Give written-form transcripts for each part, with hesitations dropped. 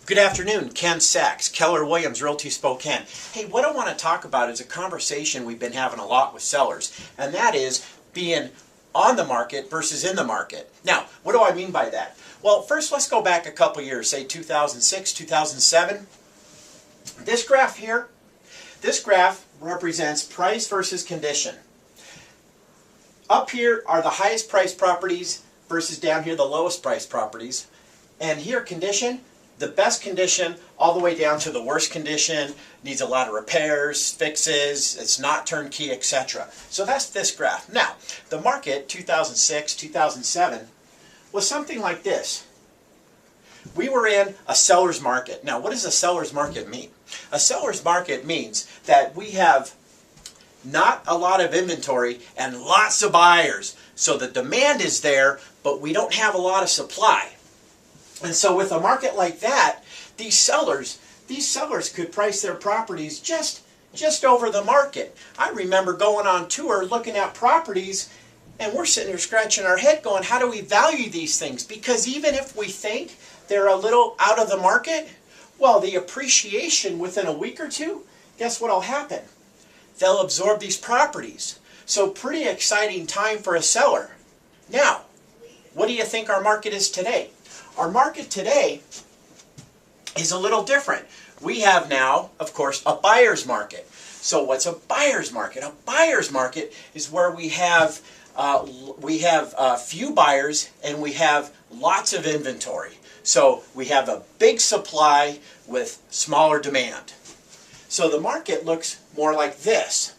Good afternoon, Ken Sachs, Keller Williams Realty Spokane. Hey, what I want to talk about is a conversation we've been having a lot with sellers, and that is being on the market versus in the market. Now, what do I mean by that? Well, first let's go back a couple years, say 2006, 2007. This graph here, this graph represents price versus condition. Up here are the highest priced properties versus down here the lowest priced properties. And here condition, the best condition all the way down to the worst condition, needs a lot of repairs, fixes, it's not turnkey, etc. So that's this graph. Now, the market 2006, 2007 was something like this. We were in a seller's market. Now, what does a seller's market mean? A seller's market means that we have not a lot of inventory and lots of buyers. So the demand is there, but we don't have a lot of supply. And so with a market like that, these sellers could price their properties just over the market. I remember going on tour looking at properties, and we're sitting here scratching our head going, how do we value these things? Because even if we think they're a little out of the market, well, the appreciation within a week or two, guess what will happen? They'll absorb these properties. So pretty exciting time for a seller. Now, what do you think our market is today? Our market today is a little different. We have now, of course, a buyer's market. So what's a buyer's market? A buyer's market is where we have few buyers and we have lots of inventory. So we have a big supply with smaller demand. So the market looks more like this.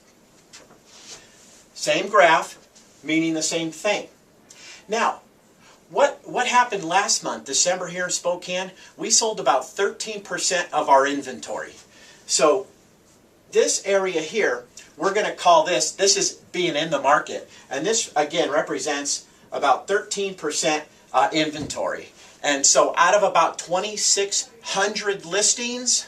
Same graph, meaning the same thing. Now, what happened last month, December here in Spokane? We sold about 13% of our inventory. So this area here, we're going to call this is being in the market. And this, again, represents about 13% inventory. And so out of about 2,600 listings,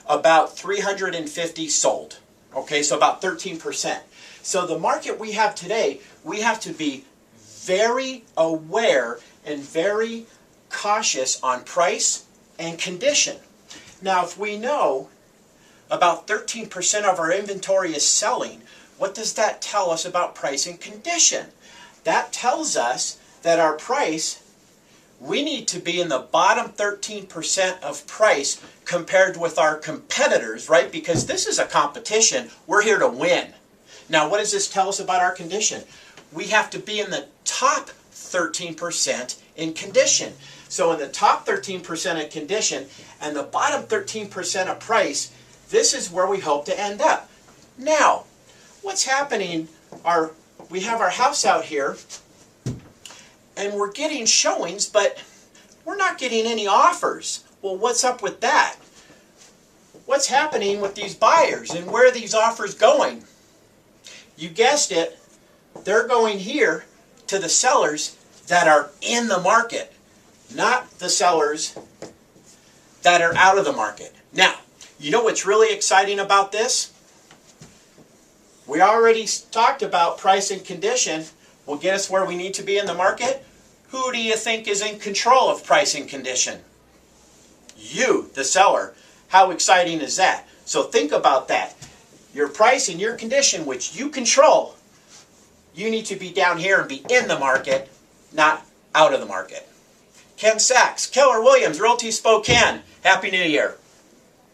about 350 sold. Okay, so about 13%. So the market we have today, we have to be very aware and very cautious on price and condition. Now, if we know about 13% of our inventory is selling, what does that tell us about price and condition? That tells us that our price, we need to be in the bottom 13% of price compared with our competitors, right? Because this is a competition. We're here to win. Now, what does this tell us about our condition? We have to be in the top 13% in condition. So in the top 13% of condition and the bottom 13% of price, this is where we hope to end up. Now, what's happening? We have our house out here, and we're getting showings, but we're not getting any offers. Well, what's up with that? What's happening with these buyers, and where are these offers going? You guessed it, they're going here to the sellers that are in the market, not the sellers that are out of the market. Now, you know what's really exciting about this? We already talked about price and condition will get us where we need to be in the market. Who do you think is in control of price and condition? You, the seller. How exciting is that? So think about that. Your price and your condition, which you control, you need to be down here and be in the market, not out of the market. Ken Sachs, Keller Williams Realty Spokane. Happy New Year.